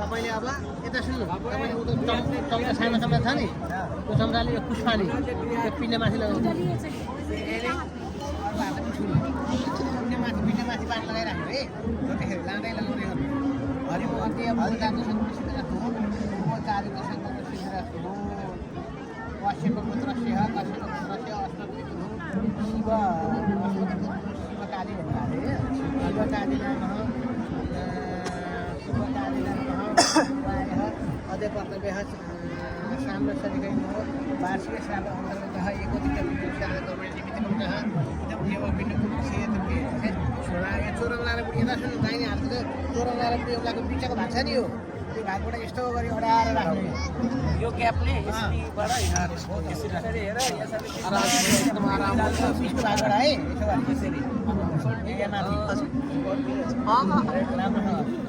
तपाईँले अब यता सुन्नु तपाईँले उता चम्चा सानो चम्चा छ नि त्यो चम्चाले यो पुष्पाले त्यो पिण्ड माथि लगाउँछ पिण्ड माथि पानी लगाइराख्नु है त्यतिखेर लाँदै लगाउँदै गर्नु हरिको अन्त्य भगवताको सङ्कल्प सिद्ध राख्नु चारिको सङ्कल्प सिद्ध राख्नु कश्यपको पुत्रस्य अष्टपुत्र शिव शिवकाली भन्नाले शिवकालीलाई प्रायः अझै कर्तव्य साम्र सदिकै वार्षिक श्राद्ध अन्तर्गतः चोरङ्गाले बुढी यता सुन्नु दाहिने हातको चाहिँ चोरङ्गाले बुढी एउटाको बिचको भाग छ नि यो त्यो भागबाट यस्तो गरी अडाएर राख्नु यो ग्यापले यसरीबाट बिचको भागबाट है यसो गरी यसरी माथि राम्रो छ